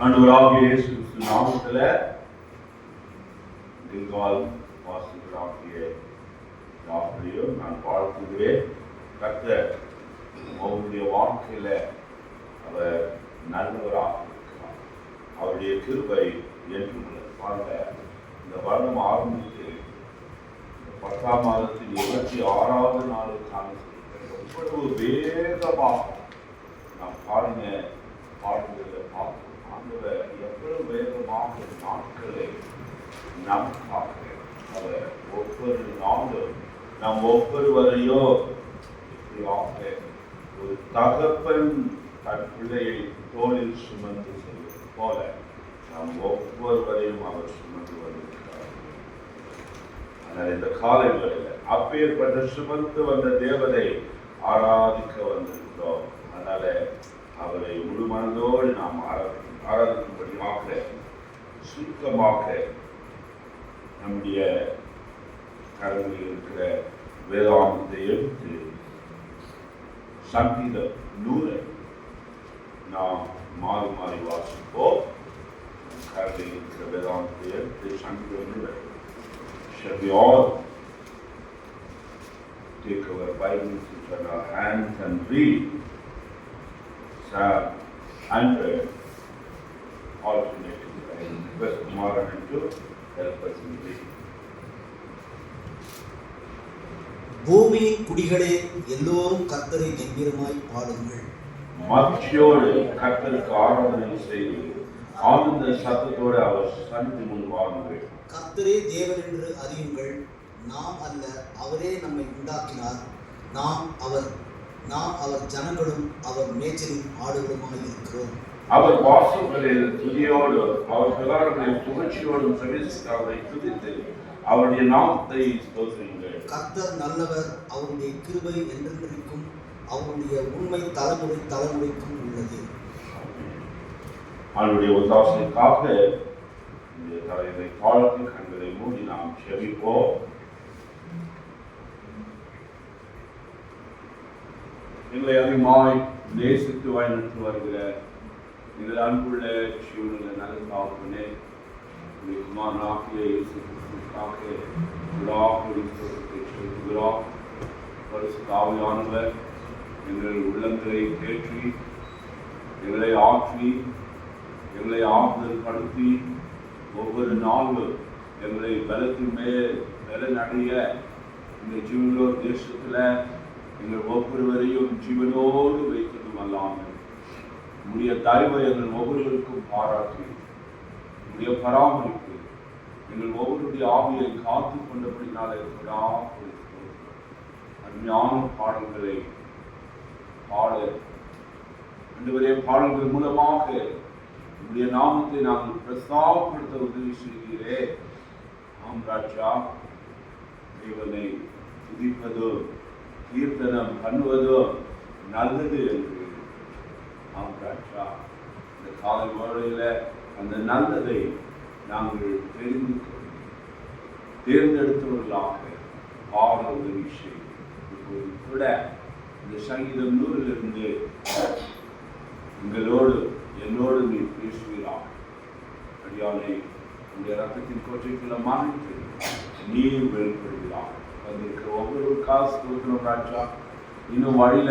ஆண்டவராகிய இயேசு கிறிஸ்து நாமத்தில் கில்கால் வாசிகளாகிய யாவரையும் நான் வாழ்த்துகிறேன். கர்த்தர் அவருடைய வாழ்க்கையில அவர் நல்லவராக இருக்கிறார். அவருடைய கிருபை என்றும் பாருங்க. இந்த வருடம் ஆரம்பித்து 10ஆம் மாதத்தின் 26வது நாளுக்கான இவ்வளவு வேகமாக நாம் பாருங்க பாடுகிறத பார்த்து ஆண்டவர் எவ்வளவு வேகமாக நாட்களை நமக்காக அவர் ஒவ்வொரு நாளும் நம் ஒவ்வொருவரையும் இப்படியாக ஒரு தகப்பன் தன் பிள்ளையை தோளில் சுமந்து செல்வது போல நாம் ஒவ்வொருவரையும் அவர் சுமந்து வந்திருக்கிறார். ஆனால் இந்த காலை வேளையில் அப்பேற்பட்ட சுமந்து வந்த தேவனை ஆராதிக்க வந்திருக்கிறோம். அதனால அவரை முழு மனதோடு நாம் ஆராதிக்கும்படியாக சுருக்கமாக நம்முடைய கரங்களில் இருக்கிற வேதாந்தத்தை எடுத்து சங்கீதம் 100 நாம் மாறி மாறி வாசிப்போம். கரங்களில் இருக்கிற வேதாந்தத்தை எடுத்து சங்கீதம் 100. Shall we all take our Bibles in our hands and read Psalm 100 alternating. I request Kumaran to help us in reading. பூமியின் குடிகளே எல்லோரும் கர்த்தரை கம்பீரமாய் பாடுங்கள். மகிழ்ச்சியோடு கர்த்தருக்கு ஆராதனை செய்து ஆனந்த சத்தத்தோடு அவர் சந்நிதி முன் வாருங்கள். கர்த்தரே தேவன் என்று அறியுங்கள். நாம் அல்ல, அவரே நம்மை உண்டாக்கினார். நாம் அவர் ஜனங்களும் அவர் மேய்ச்சலின் ஆடுகளுமாக இருக்கிறோம். அவர் வாசல்களில் துதியோடு அவர் பிரகாரங்களில் புகழ்ச்சியோடும் பிரவேசித்தாரை துதித்து அவருடைய நாமத்தை ஸ்தோத்திரியுங்கள். கர்த்தர் நல்லவர், அவருடைய கிருபை என்றென்றைக்கும், அவருடைய உண்மை தலைமுறை தலைமுறைக்கும் உள்ளது. அவருடைய ஒத்தாசைக்காக இந்த தலைவரை தாழ்த்தி கண்களை மூடி நாம் செபிப்போம். எங்களை அதிகமாய் நேசித்து வழிநடத்தி வருகிற எங்கள் அன்புள்ள சிவனுள்ள நல்ல தாழ்வுனே, குமாரனாகிய இயேசு கிறிஸ்துவுக்காக செலுத்துகிறோம். பரிசுத்த ஆவியானவர் எங்கள் உள்ளங்களை தேற்றி எங்களை ஆற்றி எங்களை ஆறுதல் படுத்தி ஒவ்வொரு நாளும் எங்களை பலத்தின் மேல் பலனடைய இந்த ஜீவனோர் தேசத்தில் எங்கள் ஒவ்வொருவரையும் ஜீவனோடு வைத்ததும் அல்லாமல் உடைய தயவை எங்கள் ஒவ்வொருவருக்கும் பாராட்டி உடைய பராமரிப்பு எங்கள் ஒவ்வொருடைய ஆவியை காத்து கொண்டபடினாலே அருமையான பாடல்களை பாட ரெண்டுவரே பாடல்கள் மூலமாக உடைய நாமத்தை நாங்கள் பிரஸ்தாபப்படுத்த உதவி செய்கிறே. ஆம் ராஜா, தேவனை துதிப்பதோ கீர்த்தனம் பண்ணுவதோ நல்லது என்று ஆம் ராஜா, இந்த காலை வேளையில அந்த நல்லதை நாங்கள் தெரிந்து கொண்டு தேர்ந்தெடுத்தவர்களாக பாட உதவி செய்யும். இப்போது கூட இந்த சங்கீதம் 100 எங்களோடு என்னோடு நீ பேசுகிறார். அடியானை உடைய ரத்தத்தின் கோட்டைக்குள்ள மாறிட்டு நீர் வெளிப்படுகிறார். வந்திருக்கிற ஒவ்வொரு காசு கொடுக்கிறோம் ராஜா. இன்னும் வழியில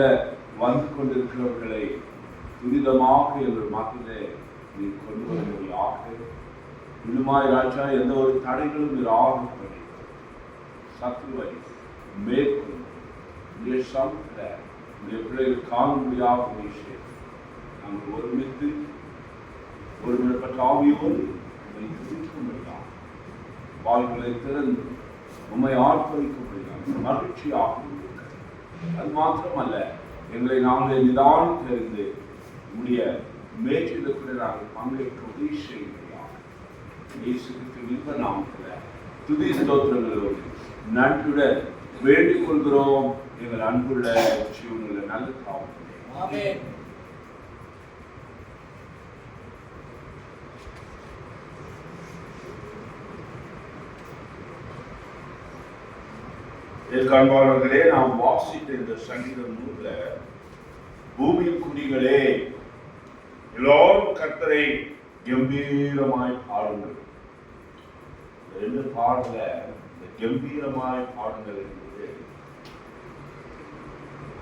வந்து கொண்டிருக்கிறவர்களை துரிதமாக எங்கள் மத்தியிலே நீ கொண்டு வரும்படியாக இன்னுமாய் ராஜா எந்த ஒரு தடைகளும் இராதபடி சத்துருவை மேற்கொண்டு உடைய சமூகத்தை உடைய பிள்ளைகள் காணும்படியாக விஷயம் நாங்கள் ஒருமிடப்பட்ட ஆவியோடு துதிக்கும்படியாக வாய்களை திறந்து உண்மை ஆர்ப்பரிக்கும்படியாக மகிழ்ச்சியாக இருக்கிறது. அது மாத்திரமல்ல, எங்களை நாங்களே நிதானம் தெரிந்து உடைய மேற்றிடக்கூட நாங்கள் பங்கேற்க உதவி செய்யும்படியாக இயேசு கிறிஸ்துவின் நாமத்தில் துதி ஸ்தோத்திரங்களோடு நன்றியுடன் வேண்டிக் கொள்கிறோம். எங்கள் அன்புள்ள ஜீவனுள்ள நல்ல தாவரே. அன்பானவர்களே, நாம் வாசித்த இந்த சங்கீதம் 100 பூமியின் குடிகளே எல்லோரும் கர்த்தரை கம்பீரமாய் பாடுங்கள். இந்த 2 பாடல இந்த கம்பீரமாய் பாடுங்கள் என்பது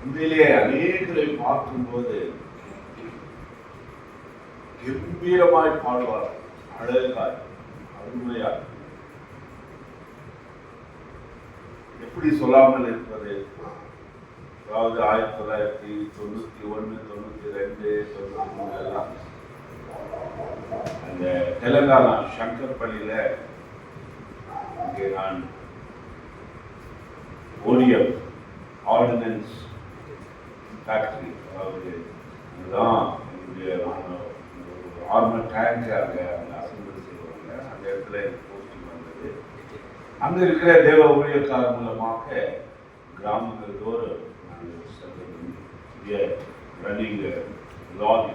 உண்மையிலே அநேகரை பார்க்கும்போது கம்பீரமாய் பாடுவார், அழகாய், அருமையாய். எப்படி சொல்லாமல் இருப்பது? அதாவது 1991, 92, 93 எல்லாம் அந்த தெலுங்கானா சங்கர்பள்ளியில இங்கே நான் ஓடிஎம் ஆர்டினன்ஸ் ஃபேக்டரி, அதாவது இதுதான் என்னுடைய ஆர்மர் டேங்க் அங்கே அசம்பிள் செய்வாங்க. அந்த இடத்துல போஸ்டிங் வந்தது. அங்கே இருக்கிற தேவ ஊழியக்காரர் மூலமாக கிராமங்கள் தோறும் ரன்னிங் லாரி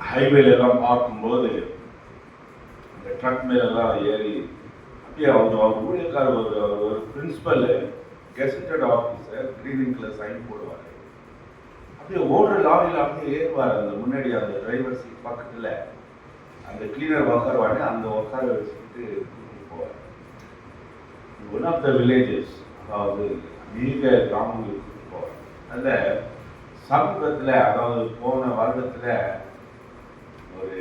ஹைவேல எல்லாம் பார்க்கும்போது அந்த ட்ரக் மேலெல்லாம் ஏறி அப்படியே அவர் ஊழியக்காரர் ஒரு பிரின்சிபல் கெசட்டட் ஆஃபீஸர் கிரீனிங்ல சைன் போடுவார். அப்படியே ஓடுற லாரியில் அப்படியே ஏறுவார். அந்த முன்னாடி அந்த டிரைவர் சீட் பக்கத்தில் அந்த கிளீனர் உட்காருவாங்க, அந்த உட்கார வச்சுக்கிட்டு கூட்டிட்டு போவார். ஒன் ஆஃப் த வில்லேஜஸ், அதாவது அநேக கிராமங்களுக்கு கூட்டிட்டு போவார். அதில் சமீபத்தில், அதாவது போன வருடத்தில் ஒரு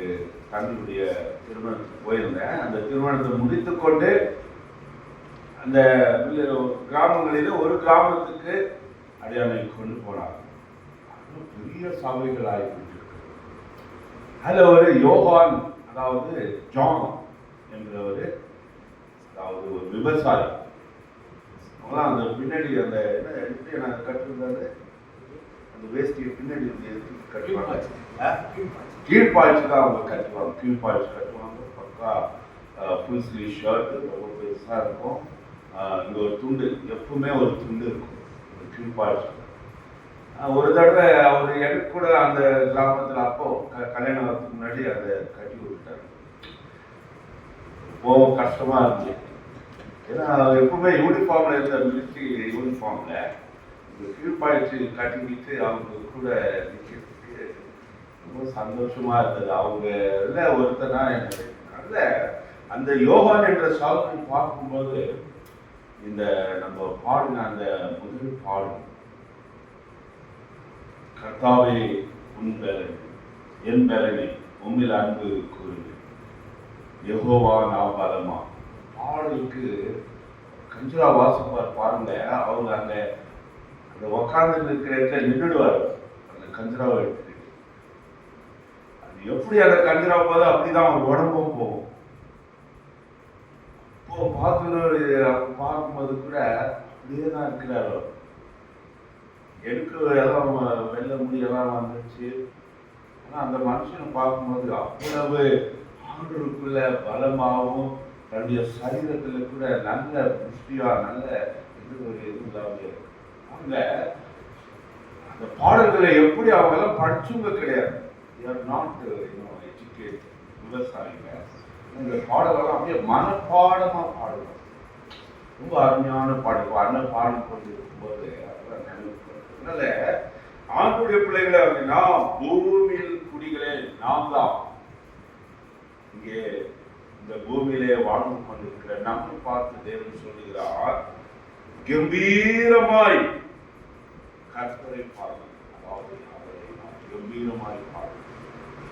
தன்னுடைய திருமணத்துக்கு போயிருந்தேன். அந்த திருமணத்தை முடித்துக்கொண்டு அந்த கிராமங்களில் ஒரு கிராமத்துக்கு அடையாளை கொண்டு போனார். பெரிய சபைகள் ஆகிக்கொண்டிருக்கிறது. அதில் ஒரு யோகான், அதாவது ஜான் என்றவர், அதாவது ஒரு விவசாயி. அவங்களாம் அந்த பின்னாடி அந்த என்ன எப்படி நான் கட்டிருந்தாரு, அந்த வேஷ்டியை பின்னாடி கட்டுவாங்க, கீழ்பாய்ச்சி தான் அவங்க கட்டுவாங்க. கீழ்பாய்ச்சி கட்டுவாங்க, பக்கா ஃபுல் ஸ்லீவ் ஷர்ட்டு ரொம்ப பெருசாக இருக்கும். இங்கே ஒரு துண்டு, எப்பவுமே ஒரு துண்டு இருக்கும் கீழ்பாய்ச்சி. ஒரு தடவை அவர் எனக்கு கூட அந்த கிராமத்தில் அப்போ கல்யாணம் வரதுக்கு முன்னாடி அதை கட்டி விட்டுட்டாரு. ரொம்ப கஷ்டமா இருந்துச்சு. ஏன்னா எப்பவுமே யூனிஃபார்ம்ல இருந்த மிலிட்ரி யூனிஃபார்ம்ல இந்த கீழ்பாய்ச்சி கட்டிக்கிட்டு அவங்க கூட நிற்கிறதுக்கு ரொம்ப சந்தோஷமா இருந்தது. அவங்க ஒருத்தனா எனக்கு அந்த யோகான் என்ற சாதனை பார்க்கும்போது இந்த நம்ம பாடின அந்த முதல் பாடல், கர்த்தாவே உன் பலன் என் பலனை உம்மில் அன்பு கூறுங்க, யெகோவா நான் பலமா. பாடலுக்கு கஞ்சிரா வாசிப்பார் பாருங்க. அவங்க அந்த உக்காந்து இருக்கிற இடத்துல நின்றுடுவார் அந்த கஞ்சிராவை எடுத்துட்டு. அது எப்படி அந்த கஞ்சிரா போதோ அப்படிதான் அவங்க உடம்பும் போகும். இப்போ பார்க்கும்போது கூட அப்படியே தான் இருக்கிறாரோ. எனக்கு எல்லாம் வெள்ள முடியெல்லாம் வந்துச்சு. ஆனால் அந்த மனுஷனை பார்க்கும்போது அவ்வளவு ஆண்டவருக்குள்ள பலமாகவும் தன்னுடைய சரீரத்தில் கூட நல்ல புஷ்டியா நல்ல இது இல்லாமல் அவங்க அந்த பாடல்களை எப்படி அவங்க எல்லாம் படிச்சவங்க கிடையாது. நாட் எஜுகேட் விவசாயிங்க. இந்த பாடல்கள்லாம் அப்படியே மனப்பாடமாக பாடுவாங்க. ரொம்ப அருமையான பாடல். அண்ணன் பாடம் கொண்டு இருக்கும்போது அதெல்லாம் அதனால ஆண்டுடைய பிள்ளைகளை அப்படின்னா பூமியில் குடிகளே நாம் தான். இங்கே இந்த பூமியிலே வாழ்ந்து கொண்டிருக்கிற நம்மை பார்த்து தேவன் சொல்லுகிறார், கம்பீரமாய் கர்த்தரை பாடுங்கள். அதாவது அவரை நாம் கம்பீரமாய் பாடுங்கள்.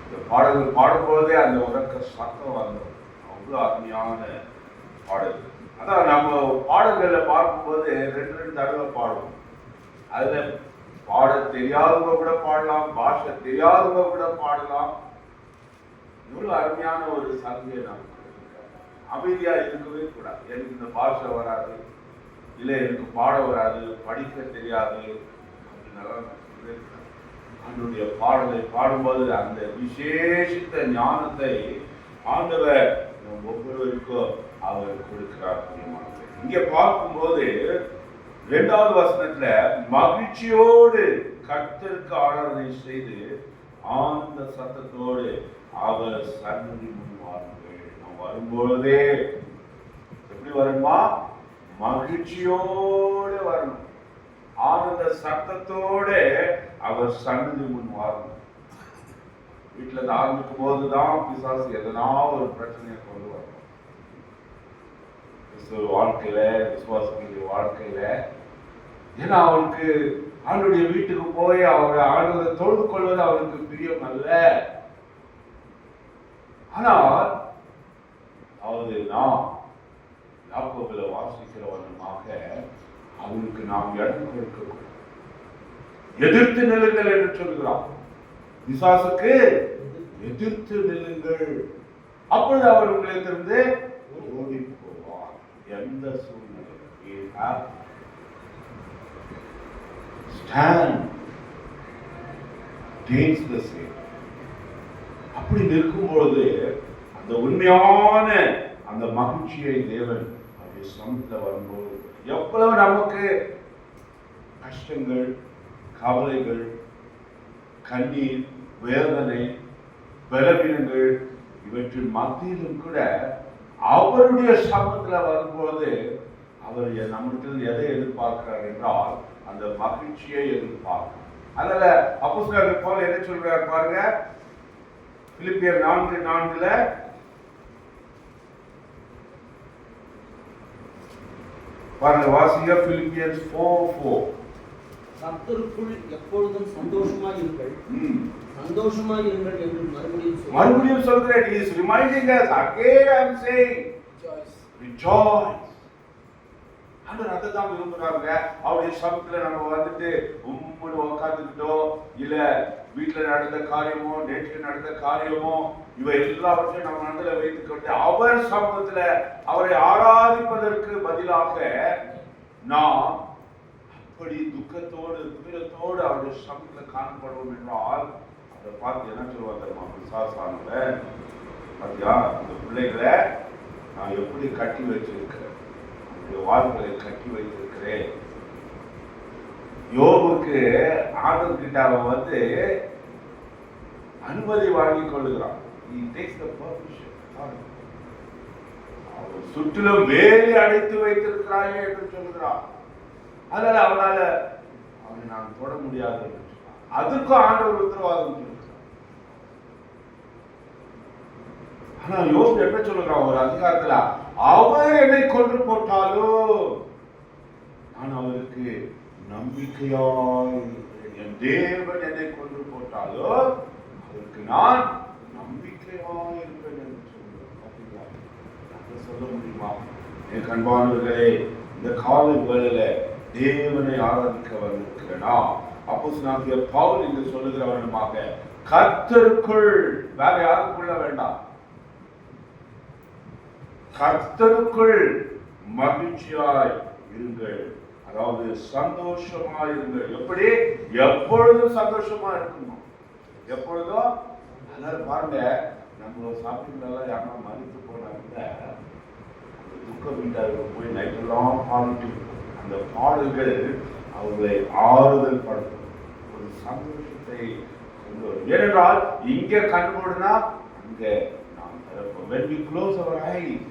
இந்த பாடல்கள் பாடும்போதே அந்த உறக்க சத்தம் வந்தோம். அவ்வளோ அருமையான பாடல்கள். அதான் நம்ம பாடல்களை பார்க்கும்போது 2 தடவை பாடுவோம். அதில் பாட தெரியாதவங்க கூட பாடலாம், பாஷை தெரியாதவங்க கூட பாடலாம். இவ்வளவு அருமையான ஒரு சலுகையை நமக்கு அமைதியா இருக்கவே கூடாது. எனக்கு இந்த பாஷை வராது, இல்லை எனக்கு பாட வராது, படிக்க தெரியாது அப்படின்னாலும் ஆண்டவருடைய பாடலை பாடும்போது அந்த விசேஷித்த ஞானத்தை ஆண்டவர் ஒவ்வொருவருக்கும் அவர் கொடுக்கிறார். இங்க பார்க்கும்போது 2வது வசனத்துல மகிழ்ச்சியோடு கர்த்தருக்கு ஆராதனை செய்து ஆனந்த சத்தத்தோடு அவர் சன்னதி முன் வாருங்கள். நாம் வரும்பொழுதே எப்படி வருமா? மகிழ்ச்சியோடு வரணும். ஆனந்த சத்தத்தோட அவர் சன்னதி முன் வரணும். வீட்டுல இருந்து ஆரம்பிக்கும் போதுதான் பிசாசு எதனா ஒரு பிரச்சனையை கொண்டு வரணும். வாழ்க்கையில, விசுவாசங்களுடைய வாழ்க்கையில. ஏன்னா அவனுக்கு ஆண்டுடைய வீட்டுக்கு போய் அவரை ஆண்டவரை தொழுது கொள்வது அவனுக்கு பிரியம் அல்ல. ஆனால் அதாவது நாம் யாக்கோபுல வாசிக்கிறவனமாக அவனுக்கு நாம் இடம் கொடுக்க எதிர்த்து நில்லுங்கள் என்று சொல்கிறான். பிசாசுக்கு எதிர்த்து நில்லுங்கள், அப்பொழுது அவர் உங்களிடத்திலிருந்து ஓடி போவார். எந்த சூழ்நிலை அப்படி நிற்கும்பொழுது அந்த உண்மையான அந்த மகிழ்ச்சியை தேவன் அவருடைய சமூகத்தில் வரும்போது எவ்வளவு நமக்கு கஷ்டங்கள், கவலைகள், கண்ணீர், வேதனை, பலவீனங்கள் இவற்றின் மத்தியிலும் கூட அவருடைய சமூகத்தில் வரும்போது அவர் நம்மிடத்தில் எதை எதிர்பார்க்கிறார் என்றால் அந்த மகிழ்ச்சியை எதிர்பார்க்கிறார். அதனால அப்போஸ்தலர் பவுல் என்ன சொல்றார் பாருங்க, பிலிப்பியர் 4:4 பாருங்க, வாசிங்க. பிலிப்பியர்ஸ் 4:4 கர்த்தருக்குள் எப்பொழுதும் சந்தோஷமாய் இருங்கள், சந்தோஷமாய் இருங்கள் என்று மறுபடியும் சொல்கிறேன். He is reminding us again. I am saying rejoice. ஆண்டவர் அதைத்தான் விரும்புறாங்க. அவருடைய சமூகத்துல நம்ம வந்துட்டு உம்முன்னு உட்காந்துக்கிட்டோ இல்ல வீட்டுல நடந்த காரியமோ நேற்று நடந்த காரியமோ இவை எல்லாவற்றையும் நம்ம மனதில் வைத்துக்கொண்டு அவர் சமூகத்துல அவரை ஆராதிப்பதற்கு பதிலாக நாம் அப்படி துக்கத்தோடு துயரத்தோடு அவருடைய சமூகத்துல காணப்படுவோம் என்றால் அதை பார்த்து என்ன சொல்லுவாங்க தெரியுமா? பிசாசானவன், பாத்தியா இந்த பிள்ளைகளை நான் எப்படி கட்டி வச்சிருக்கிறேன், வாழ்களை கட்டி வைத்திருக்கிறேன். யோபுக்கு ஆண்டவர்கிட்ட அவன் வந்து அனுமதி வாங்கி கொள்ளுகிறான். அவன் சுற்றிலும் வேலி அடைத்து வைத்திருக்கிறாயே என்று சொல்லுகிறான். அதனால அவனை நான் தொட முடியாது. அதுக்கும் ஆண்டவர் உத்தரவாதம் சொல்லுகிறார். ஆனா யோபு என்ன சொல்லுகிறான் ஒரு அதிகாரத்துல, அவர் என்னை கொன்று போட்டாலும் நான் அவருக்கு நம்பிக்கையாய் என் தேவன் என்னை கொன்று போட்டாலும் அவருக்கு நான் நம்பிக்கையாய் இருப்பேன் என்று சொல்லுவேன். சொல்ல முடியுமா? என் அன்பானவர்களே, இந்த காலை வேளையில தேவனை ஆராதிக்க வந்திருக்கிறேனா? அப்போஸ்தலனாகிய பவுல் என்று சொல்லுகிறவனுமாக கர்த்தருக்குள், வேற யாருக்குள்ள வேண்டாம், கர்த்தருக்குள் மகிழ்ச்சியாய் இருங்கள், அதாவது சந்தோஷமாய் இருங்கள். எப்படி? எப்பொழுதும் சந்தோஷமா இருக்கணும், எப்பொழுதும். அதனால பாருங்க, நம்ம சாப்பிட்டீங்களா யாரா மறித்து போனாங்க, துக்க வீட்டாருக்கு போய் நைட்டெல்லாம் பாடிட்டு அந்த பாடல்கள் அவர்களை ஆறுதல் படுத்தும், ஒரு சந்தோஷத்தை கொண்டு வரும். ஏனென்றால் இங்க கண்டுபிடினா அங்க நாம் திறப்போம். When we close our eyes,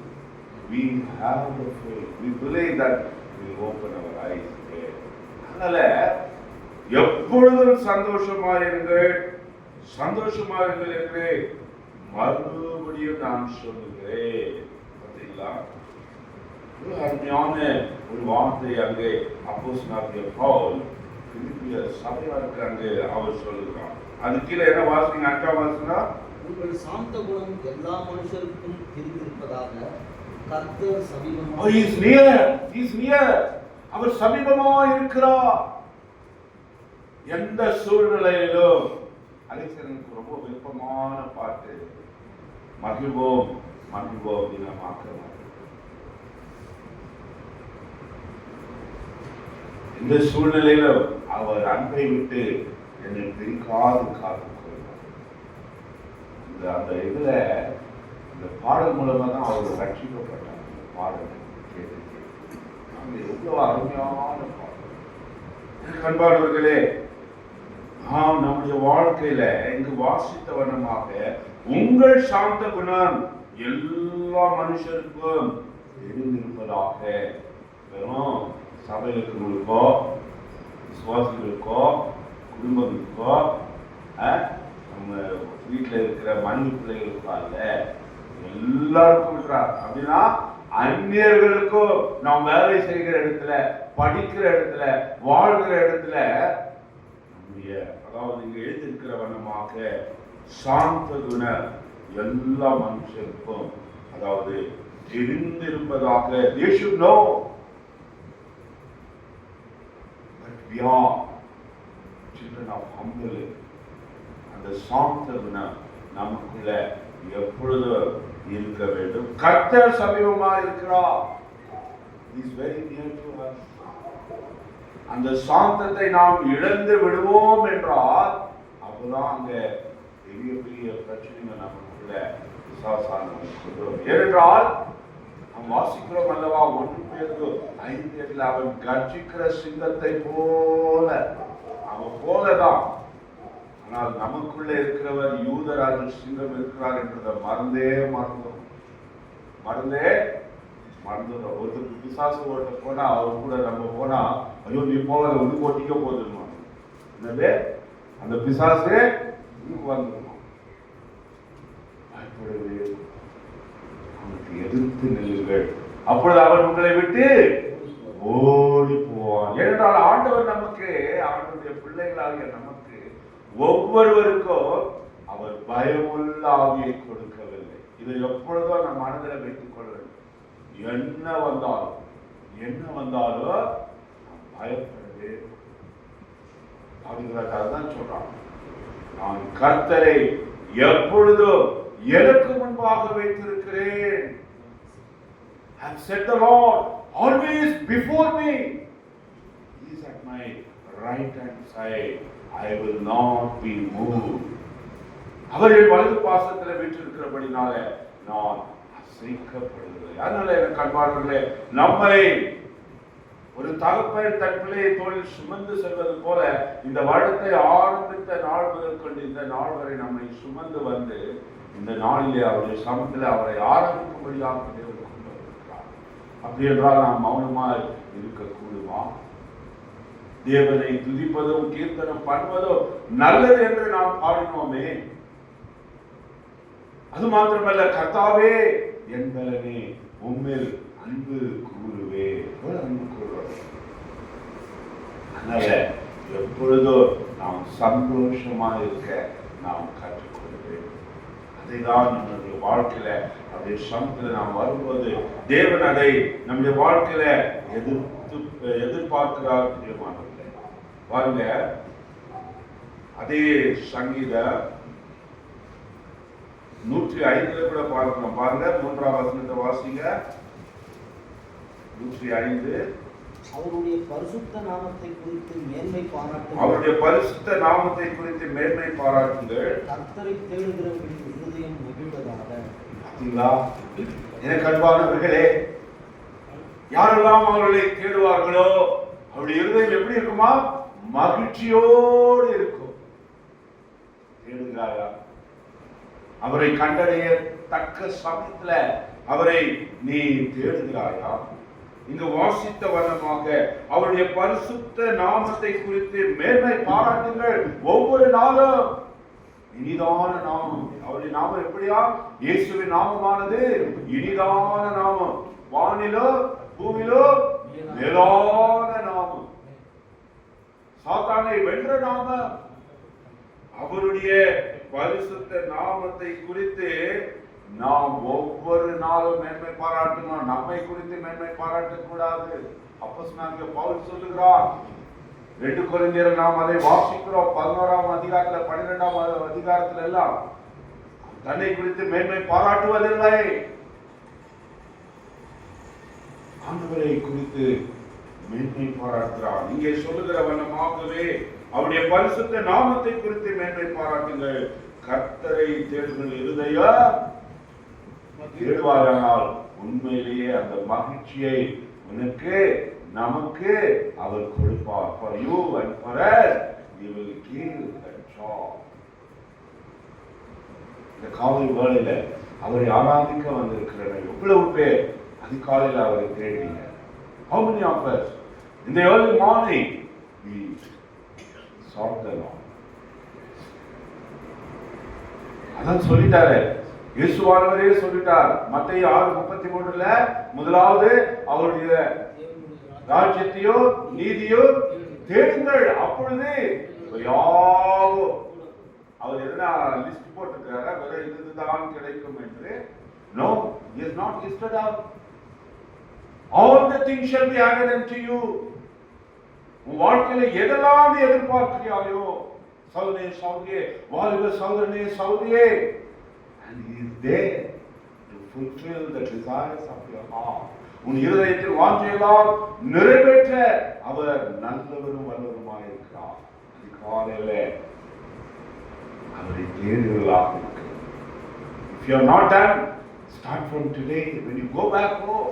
we have the faith. We believe that we open our eyes there. அதனால எப்பொழுதும் சந்தோஷமாயிருங்கள், சந்தோஷமாயிருங்கள் என்று மறுபடியும் நான் சொல்லுகிறேன். பார்த்தீங்களா? ஒரு அருமையான ஒரு வார்த்தை அங்கே அப்போஸ்தலனாகிய பவுல் பிலிப்பிய சபையாருக்கு அங்கே அவர் சொல்லுகிறார். அது கீழே என்ன வாசிங்க? 5ஆம் வசனம், உங்கள் சாந்த குணம் எல்லா மனுஷருக்கும் தெரிந்திருப்பதாக கர்த்தர் சமீபமாக. He is near. He is near. அவர் சமீபமாக இருக்கிறார். எந்த சூழ்நிலையிலும் அலெக்சனுக்கு ரொம்ப விருப்பமான பாட்டு மகிழ்வோம் மகிழ்வோம் தினமாக்க. இந்த சூழ்நிலையிலும் அவர் அன்பை விட்டு என்னை பிரிக்காது காத்துக்கொள்வார். அந்த இதுல இந்த பாடல் மூலமா தான் அவர் ரட்சிக்கப்பட்டார். இந்த பாடல் கேட்டு எவ்வளவு அருமையான பாடல். அன்பானவர்களே, நாம் நம்முடைய வாழ்க்கையில இங்கு வாசித்த வண்ணமாக உங்கள் சாந்த குணம் எல்லா மனுஷருக்கும் தெரிந்திருப்பதாக வெறும் சபையில் இருக்கிறவங்களுக்கோ விசுவாசிகளுக்கோ குடும்பங்களுக்கோ நம்ம வீட்டில் இருக்கிற மனைவி பிள்ளைகளுக்கோ அல்ல, எல்லாருக்கும் விடுறார். அப்படின்னா அந்நியர்களுக்கும் நாம் வேலை செய்கிற இடத்துல, படிக்கிற இடத்துல, வாழ்கிற இடத்துல நம்முடைய, அதாவது இங்க எழுதியிருக்கிற வண்ணமாக சாந்த குண எல்லா மனுஷருக்கும், அதாவது தெரிந்திருப்பதாக they should know that we are children of humble. அந்த சாந்த குணம் நமக்குள்ள எப்பொழுது இருக்க வேண்டும். கர்த்தர் சமீபமா இருக்கிறார். He is very near to us. அந்த சாந்தத்தை நாம் இழந்து விடுவோம் என்றால் அப்பதான் அங்க பெரிய பெரிய பிரச்சனைகள் நமக்குள்ள விசுவாசான. ஏனென்றால் நாம் வாசிக்கிறோம் அல்லவா, 1 Peter 5:8 அவன் கர்ஜிக்கிற சிங்கத்தை போல, அவன் போலதான். ஆனால் நமக்குள்ள இருக்கிறவர் யூதராஜ சிங்கம் இருக்கிறார் என்றதை மறந்தோம். ஒருத்தருக்கு பிசாசு ஓட்ட போனா அவர் கூட நம்ம போனா, ஐயோ நீ போகல வந்து ஓட்டிக்க போதுமா, என்னது அந்த பிசாசு வந்துடுமா. அவனுக்கு எதிர்த்து நில்லுங்கள், அப்பொழுது அவன் உங்களை விட்டு ஓடி போவான். ஏனென்றால் ஆண்டவர் நமக்கு, அவனுடைய பிள்ளைகளாகிய நமக்கு ஒவ்வொருவருக்கும் அவர் பயமுள்ள ஆவியை கொடுக்கவில்லை. இதை எப்பொழுதும் நம் மனதில் வைத்துக் கொள்ள வேண்டும். என்ன வந்தாலும் பயப்படவே. அதுதான் சொல்றான், நான் கர்த்தரை எப்பொழுதும் எனக்கு முன்பாக வைத்திருக்கிறேன். I have set the Lord always before me. He is at my right hand side. I will not be moved. அவர்கள் வலது பாசத்தில் வீற்றிருக்கிறபடினால நான் அசைக்கப்படுகிறேன். அதனால எனக்கு அன்பானவர்களே, நம்மை ஒரு தகப்பன் தன் பிள்ளையை தோளில் சுமந்து செல்வது போல இந்த வருடத்தை ஆரம்பித்த நாள் முதல் கொண்டு இந்த நாள் வரை நம்மை சுமந்து வந்து இந்த நாளிலே அவருடைய சமத்தில் அவரை ஆரம்பிக்கும்படியாக தேவன் கொண்டு வந்திருக்கிறார். அப்படி என்றால் நாம் மௌனமாக இருக்கக்கூடுமா? தேவனை துதிப்பதும் கீர்த்தனம் பண்ணுவதும் நல்லது என்று நாம் பாடினோமே. அது மாத்திரமல்ல, கர்த்தாவே என் பலனே உம்மில் அன்பு கூறுவே, அன்பு கூறுவோம். அதனால எப்பொழுதும் நாம் சந்தோஷமா இருக்க நாம் கற்றுக்கொள்வேன். அதைதான் நம்முடைய வாழ்க்கையில அதே சமத்துல நாம் வரும்போது தேவன் அதை நம்முடைய வாழ்க்கையில எதிர்பார்க்கிறார். பாருங்க, அதே சங்கீத 105 கூட பார்க்கிறோம். பாருங்க, 3ஆம் வசனத்தை வாசிங்க. 105 அவருடைய பரிசுத்த நாமத்தை குறித்து மேன்மை பாராட்டுங்கள். அவருடைய பரிசுத்த நாமத்தை குறித்து மேன்மை பாராட்டுங்கள். கர்த்தரை தேடுகிறவர்களின் இருதயம் மகிழ்வதாக. பார்த்தீங்களா எனக்கு அன்பானவர்களே, யாரெல்லாம் அவர்களை தேடுவார்களோ அவருடைய இருதயம் எப்படி இருக்குமா? மகிழ்ச்சியோடு இருக்கும். தேடுகிறாயா? அவரை கண்டடைய தக்க சமயத்துல அவரை நீ தேடுகிறாயா? இங்கு வாசித்த வண்ணமாக அவருடைய பரிசுத்த நாமத்தை குறித்து மேன்மை பாராட்டுங்கள். ஒவ்வொரு நாளும் இனிதான நாமம். அவருடைய நாமம் எப்படியா? இயேசுவின் நாமமானது இனிதான நாமம், வானிலோ பூமியிலோ மேலான நாமம், சாத்தானை வென்ற நாமம். அவருடைய பரிசுத்த நாமத்தை குறித்து நாம் ஒவ்வொரு நாளும் மேன்மை பாராட்டணும். நம்மை குறித்து மேன்மை பாராட்டக்கூடாது. அப்போஸ்தலனாகிய பவுல் சொல்லுகிறார், 2 கொரிந்தியர் நாம் அதை வாசிக்கிறோம். 11ஆம் அதிகாரத்துல 12ஆம் அதிகாரத்துல எல்லாம் தன்னை குறித்து மேன்மை பாராட்டுவதில்லை. ஆண்டவரை குறித்து மேன்மை பாராட்டுகிறார். இங்கே சொல்லுகிற வண்ணமாகவே அவருடைய பரிசுத்த நாமத்தை குறித்து மேன்மை பாராட்டுங்கள். கர்த்தரை தேடுங்கள், இருதயம் தேடுவாரானால் உண்மையிலேயே அந்த மகிழ்ச்சியை உனக்கு நமக்கு அவர் கொடுப்பார். For you and for us he will give that joy. இந்த காலை வேளையில அவரை ஆராதிக்க வந்திருக்கிற எவ்வளவு பேர் அதிகாலையில் அவரை தேடுறீங்க? How many of us in the early morning we sought the Lord? அதான் சொல்லிட்டாரு, இயேசுவானவரே சொல்லிட்டார் மத்தேயு 6:33ல, முதலாவது அவருடைய ராஜ்யத்தையோ நீதியோ தேடுங்கள், அப்பொழுது யாவும். அவர் எதனா லிஸ்ட் போட்டிருக்காரா வேற இதுதான் கிடைக்கும் என்று? No, he has not listed out. All the things shall be added unto you. உன் வாழ்க்கையில எதெல்லாம் நீ எதிர்பார்க்கிறாயோ, சௌதரே சௌதரியே, வாலிப சௌதரனே சௌதரியே, and he is there to fulfill the desires of your heart. உன் இருதயத்தில் வாஞ்சையெல்லாம் நிறைவேற்ற அவர் நல்லவரும் வல்லவருமாய் இருக்கிறார். அதிகாலையில அவரை தேடுதலாக இருக்கு. If you are not done, start from today. When you go back home,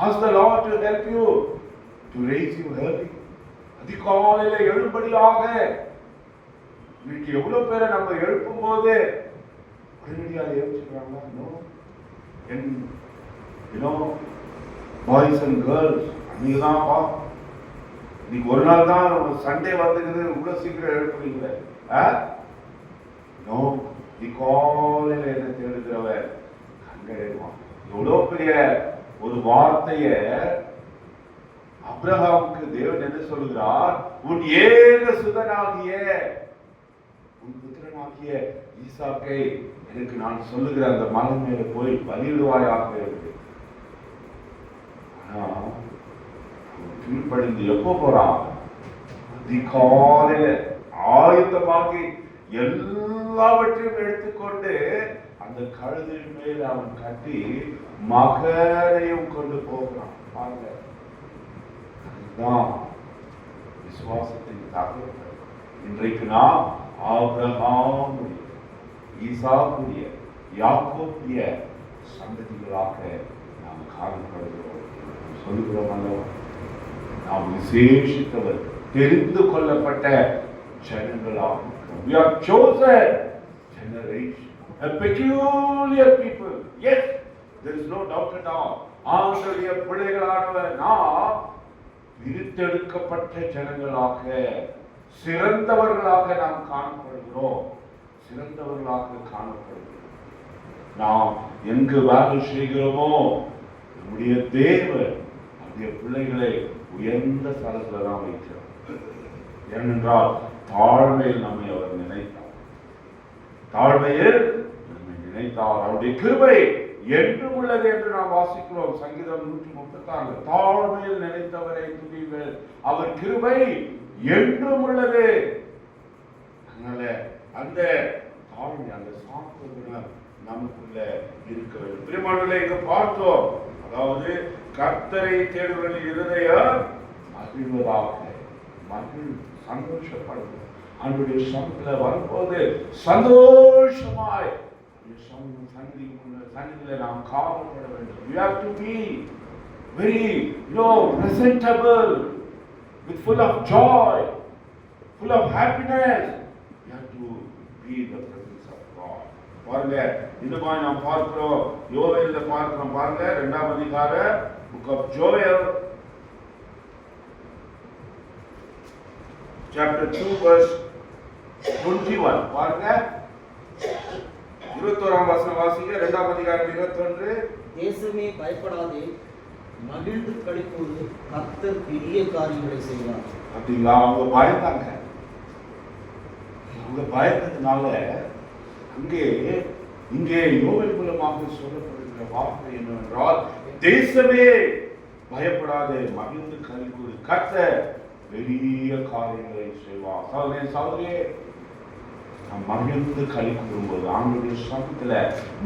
ask the Lord to help you to raise you early. அதிகாலையில எழும்படியாக. இன்னைக்கு எவ்வளவு பேரை நம்ம எழுப்பும் போது உடனடியாக எழுச்சிக்கிறாங்க. பாய்ஸ் அண்ட் கேர்ள்ஸ் நீங்க தான் பா, இன்னைக்கு ஒரு நாள் தான் சண்டே வந்துக்குது, இவ்வளவு சீக்கிரம் எழுப்புறீங்களே. காலையில என்ன தேடுகிறவர் கண்டறிவான். எவ்வளவு பெரிய ஒரு வார்த்தைய அப்ரஹாமுக்கு தேவன் என்ன சொல்லுகிறார்? உன் ஏக சுதனாகிய உன் புத்திரனாகிய ஈசாக்கை எனக்கு நான் சொல்லுகிற அந்த மலை மேல போய் பலியிடுவாயாக இருக்கு. ஆனா கீழ்ப்படிந்து எப்போ போறான்? அதிகாலையில ஆயுதமாகி எல்லாவற்றையும் எடுத்துக்கொண்டு அந்த கழுதின் மேல் அவன் கட்டி மகனையும் கொண்டு போகிறான். பாருங்க, அதுதான் விசுவாசத்தின் தகவல். இன்றைக்கு நாம் ஆபிரகாமுடைய, ஈசாக்குடைய, யாக்கோபுடைய சந்ததிகளாக நாம் காணப்படுகிறோம். சொல்லுகிறோம் அல்லவா, நாம் விசேஷித்தவர், தெரிந்து கொள்ளப்பட்ட ஜனங்களாக. We are chosen generation, a peculiar people. Yes, there is no doubt at all. ஆண்டவருடைய பிள்ளைகளானவர் நாம் பிரித்தெடுக்கப்பட்ட ஜனங்களாக, சிறந்தவர்களாக நாம் காணப்படுகிறோம். சிறந்தவர்களாக காணப்படுகிறோம். நாம் எங்கு வேலை செய்கிறோமோ நம்முடைய தேவன் நம்முடைய பிள்ளைகளை உயர்ந்த ஸ்தலத்தில் தான் வைக்கிறார். ஏனென்றால் தாழ்மையில் நம்மை அவர் நினைத்தார். தாழ்மையில் நம்மை நினைத்தார். அவருடைய கிருபை என்றும் உள்ளது என்று நாம் வாசிக்கிறோம். சங்கீதம் 134. தாழ்மையில் நினைத்தவரை துதியுங்கள், அவர் கிருபை என்றும் உள்ளது. அதனால அந்த தாழ்மை, அந்த சாப்பிடுற நமக்குள்ள இருக்க வேண்டும். பிரியமானவர்களே, இங்க பார்த்தோம், அதாவது கர்த்தரை தேடுவதில் இருதயம் மகிழ்வதாக, சந்தோஷப்படுது. அவருடைய சமத்துல வரும்போது சந்தோஷமாய் சன்னிதியில நாம் காவல்பட வேண்டும். You have to be very, presentable, with full of joy, full of happiness. You have to be in the presence of God. பாருங்க, இந்த மாதிரி நாம் பார்க்கிறோம். யோவேல்ல பார்க்கிறோம். பாருங்க, 2ஆம் அதிகாரம், book of Joel, chapter 2 verse 21. பாருங்க, 21ஆம் வசனம் வாசிங்க. 2ஆம் அதிகாரம் 21. தேசமே பயப்படாதே, மகிழ்ந்து களிக்கூறு, கர்த்தர் பெரிய காரியங்களை செய்வார். அப்படிங்களா? அவங்க பயந்தாங்க. அவங்க பயந்ததுனால இங்கே யோவேல் மூலமாக சொல்லப்படுகிற வார்த்தை என்னவென்றால், தேசமே பயப்படாதே, மகிழ்ந்து களிக்கூறு, கர்த்தர் பெரிய காரியங்களை செய்வார். சகோதரனே சகோதரியே, நாம் மகிழ்ந்து களி கூறும்போது, ஆண்டவருடைய சமூகத்துல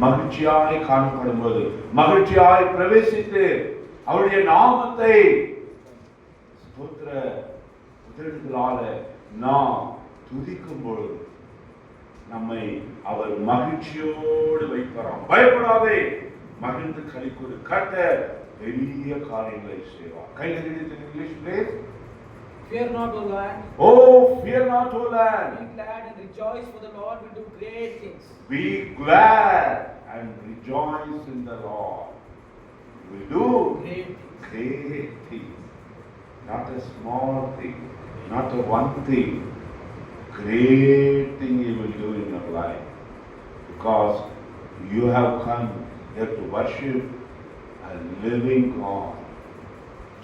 மகிழ்ச்சியாய் காணப்படும் போது, மகிழ்ச்சியாய் பிரவேசித்து அவருடைய நாமத்தை ஸ்தோத்திர உதடுகளால நாம் துதிக்கும் பொழுது நம்மை அவர் மகிழ்ச்சியோடு வைப்பாராம். பயப்படாதே, மகிழ்ந்து களி கூறு, கர்த்தர் பெரிய காரியங்களை செய்வார். கையில் English place. Fear not, O land. Oh, fear not, O land. Be glad and rejoice, for the Lord will do great things. Be glad and rejoice in the Lord. He will do great things. not a small thing, not a one thing, great thing He will do in your life, because you have come here to worship a living God.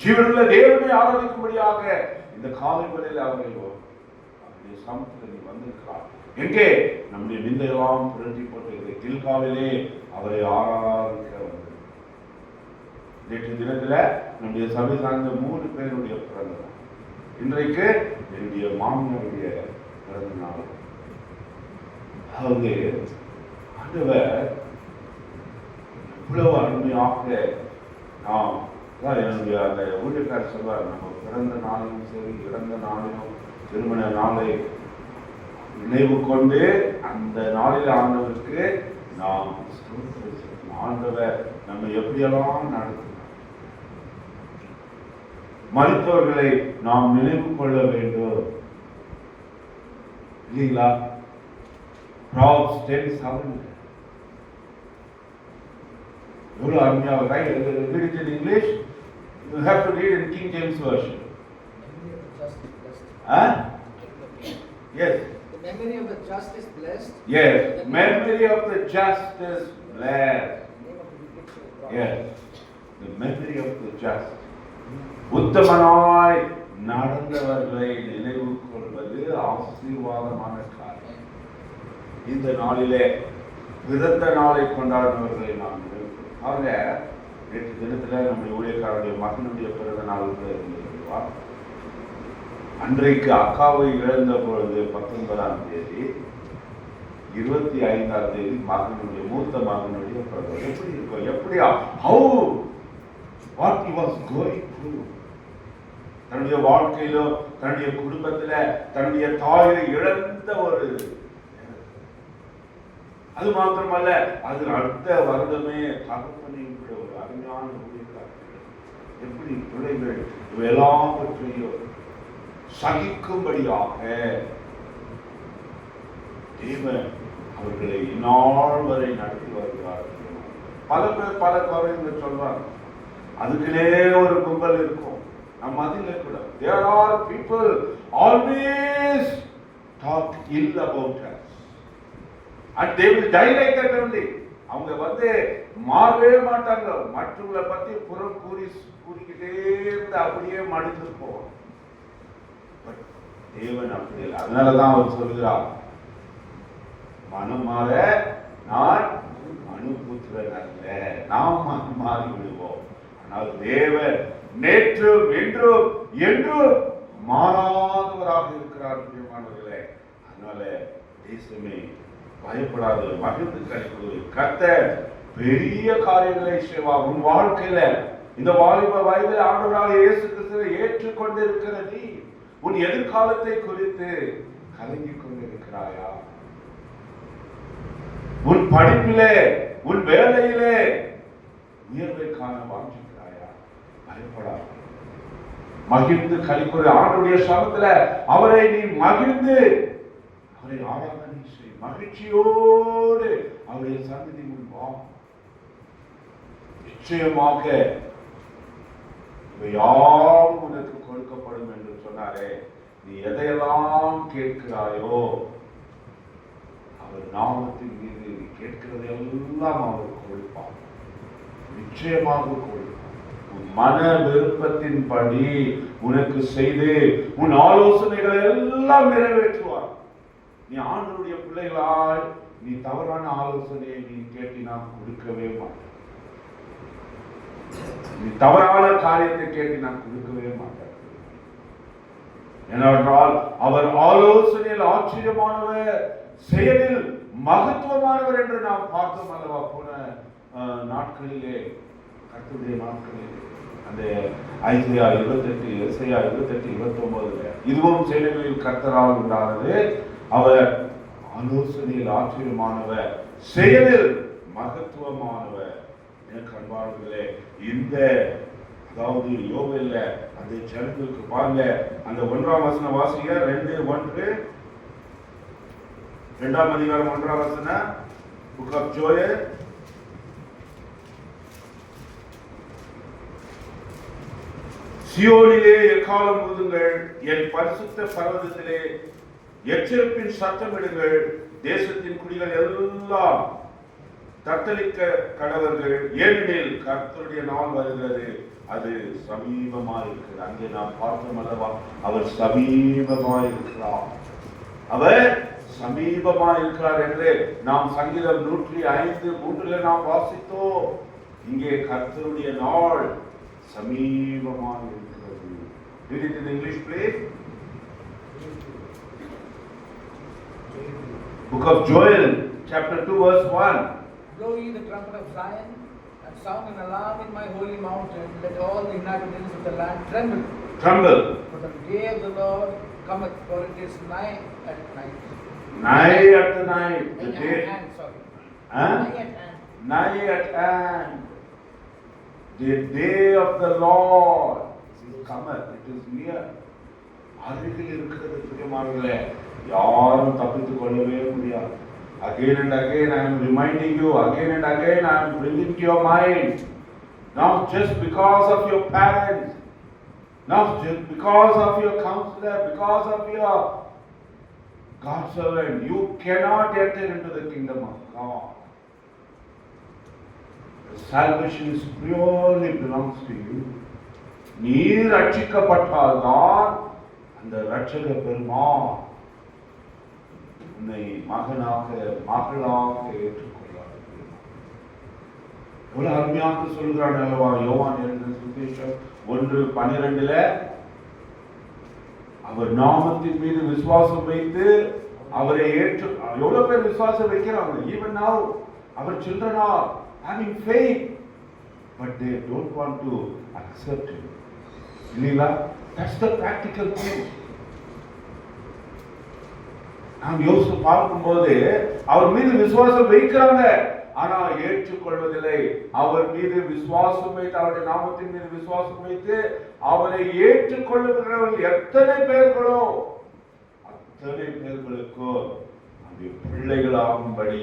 ஜீவனுள்ள தேவனை ஆராதிக்கும்படியாக இந்த காலை வேளையில் அவருடைய சமூகத்தில் நீ வந்திருக்கிறார். எங்கே நம்முடைய நிந்தையெல்லாம் புரட்டி போட்டு கில்காவிலே அவரை ஆராதிக்க வந்தது. நேற்று தினத்தில் நம்முடைய சபை சார்ந்த 3 பேருடைய பிறந்த நாள். இன்றைக்கு என்னுடைய மாமனாருடைய பிறந்த நாள். அதாவது ஆண்டவர் எவ்வளவு அருமையாக நாம் என்னுடைய அந்த ஊழியக்காரர் சொல்வார், நம்ம பிறந்த நாளையும் சரி இறந்த நாளையும் திருமண நாளை நினைவு கொண்டு அந்த நாளில் ஆண்டவருக்கு நாம் ஆண்டவர் நம்ம எப்படியெல்லாம் நடத்தினார். மரித்தவர்களை நாம் நினைவு கொள்ள வேண்டும் இல்லைங்களா? Proverbs 10:7 எவ்வளவு அருமையாக read it in English. You have to read in King James Version. Yes. The memory of the just is blessed. Yes. Memory of the just is blessed. Yes. The memory of the just. உத்தமனாய் நடந்தவர்களை நினைவு கொள்வது ஆசீர்வாதமான காரியம். இந்த நாளிலே பிறந்த நாளை கொண்டாடுபவர்களை நாம் நினைவு கொள்வோம். நேற்று தினத்தில் நம்முடைய ஊழியக்காரருடைய மகனுடைய பிறந்த நாள் இருந்திருக்கிறா. அன்றைக்கு அக்காவை இழந்த பொழுது 19ஆம் தேதி 25ஆம் தேதி மகனுடைய மூத்த மகனுடைய பிறந்த எப்படி இருக்கும்? எப்படியா what he was going through. தன்னுடைய வாழ்க்கையிலோ தன்னுடைய குடும்பத்துல தன்னுடைய தாயை இழந்த ஒரு, அது மாத்திரமல்ல அது அடுத்த வருடமே தகப்பனையும் கூட ஒரு அருமையான ஊழியக்காரர்கள் எப்படி பிள்ளைகள் எல்லாவற்றையும் சகிக்கும்படியாக தேவன் அவர்களை இந்நாள் வரை நடத்தி வருகிறார்கள். பல பேர் பல காரியங்கள் சொல்வாங்க. அதுக்குள்ளே ஒரு கும்பல் இருக்கும். நம்ம அதில் கூட there are people always talk ill about us and they will die like that only. அவங்க மாறவே மாட்டாங்க. மற்றவங்களை பத்தி புறம் கூறிக்கிட்டே இருந்து அப்படியே மடிந்து போவாங்க. தேவன் அப்படி இல்லை. அதனாலதான் அவர் சொல்கிறார், மனம் மாற நான் மனுபுத்திரன் அல்ல, நாம் மனம் மாறி விடுவோம். ஆனால் தேவன் நேற்றும் இன்றும் என்றும் மாறாதவராக இருக்கிறார். பிரியமானவர்களே, அதனால தேசமே பயப்படாது, மகிழ்ந்து கிடைக்கிறது. கர்த்தர் பெரிய காரியங்களை செய்வார் உன் வாழ்க்கையில. இந்த வாலிப வயதில் ஆண்டவராக இயேசு கிறிஸ்துவை ஏற்றுக்கொண்டிருக்கிற நீ உன் எதிர்காலத்தை குறித்து கலங்கிக் கொண்டிருக்கிறாயா? உன் படிப்பிலே உன் வேலையிலே உயர்வை காண வாஞ்சிக்கிறாயா? பயப்படாது, மகிழ்ந்து கலிக்கூற ஆண்டுடைய சமத்துல அவரை நீ மகிழ்ந்து அவரை ஆராதனை செய். மகிழ்ச்சியோடு அவருடைய சந்நிதி முன் வா. நிச்சயமாக இவையாவும் உனக்கு கொடுக்கப்படும் என்று சொன்னாரே. நீ எதையெல்லாம் கேட்கிறாயோ அவர் நாமத்தின் மீது நீ கேட்கிறது எல்லாம் அவர் கொடுப்பார். நிச்சயமாக கொடுப்பார். உன் மன விருப்பத்தின் படி உனக்கு செய்து உன் ஆலோசனைகளை எல்லாம் நிறைவேற்றுவார். நீ ஆண்டவருடைய பிள்ளைகளாய் நீ தவறான ஆலோசனையை நீ கேட்டினா கொடுக்கவே மாட்டார். நீ தவறான காரியத்தை கேட்டு நான் கொடுக்கவே மாட்டேன். ஏனென்றால் அவர் ஆலோசனையில் ஆச்சரியமானவர், செயலில் மகத்துவமானவர் என்று நாம் பார்த்தோம் அல்லவா போன நாட்களிலே, கர்த்தருடைய நாட்களிலே. அந்த ஐசையா 28, எசையா 28, 29 இதுவும் செயல்களில் கர்த்தரால் உண்டானது. அவர் ஆலோசனையில் ஆச்சரியமானவர், செயலில் மகத்துவமானவர். அன்பாளர்களே, இந்த அதாவது யோவேல்ல அந்த ஜனங்களுக்கு பாருங்க, அந்த 1ஆம் வசனம் வாசிங்க. 2:1 2ஆம் அதிகாரம் 1ஆம் வசனம், புக் ஆஃப் ஜோயல். சியோனிலே எக்காலம் ஊதுங்கள், என் பரிசுத்த பர்வதத்திலே எச்சரிப்பின் சத்தமிடுங்கள். தேசத்தின் குடிகள் எல்லாம் தத்தளிக்க கடவர்கள், ஏனெனில் கர்த்தருடைய நாள் வருகிறது, அது சமீபமாய் இருக்கிறது. அங்கே நாம் பார்த்தோம் அல்லவா, அவர் சமீபமாய் இருக்கிறார், அவர் சமீபமாய் இருக்கிறார் என்று நாம் சங்கீதம் 105:3 நாம் வாசித்தோம். இங்கே கர்த்தருடைய நாள் சமீபமாய் இருக்கிறது. Read it in English, please. Book of Joel, chapter 2, verse 1. Blow ye the trumpet of Zion, and sound an alarm in my holy mountain. Let all the inhabitants of the land tremble. Tremble. For the day of the Lord cometh, for it is nigh at night. Nigh at the night. The Nigh day. at hand, sorry. Huh? Nigh at hand. Nigh at hand. The day of the Lord cometh. It is near. அருகில் இருக்கிறது பிரியமானவர்களே, யாரும் தப்பித்துக் கொள்ளவே முடியாது. Again and again I am reminding you, again and again I am bringing to your mind, not just because of your parents, not just because of your counselor, because of your God's servant, you cannot enter into the kingdom of God. The salvation is purely belongs to you. நீர் ரட்சிக்கப்பட்டால்தான் அந்த ரட்சக பெருமான் உன்னை மகனாக மகளாக ஏற்றுக்கொள்ளார். எவ்வளவு அருமையாக சொல்கிறான் அல்லவா யோவான் எழுதின சுவிசேஷம் 1:12 அவர் நாமத்தின் மீது விசுவாசம் வைத்து அவரை ஏற்று. எவ்வளவு பேர் விசுவாசம் வைக்கிறாங்க? even now our children are having faith, but they don't want to accept him. இல்லையா? That's the practical thing. நாம் யோசித்து பார்க்கும்போது அவர் மீது விசுவாசம் வைக்கிறாங்க, ஆனா ஏற்றுக்கொள்வதில்லை. அவர் மீது விசுவாசம் வைத்து, அவருடைய நாமத்தின் மீது விசுவாசம் வைத்து அவரை ஏற்றுக்கொள்ளுகிறவர்கள் எத்தனை பேர்களோ அத்தனை பேர்களுக்கோ அந்த பிள்ளைகளாகும்படி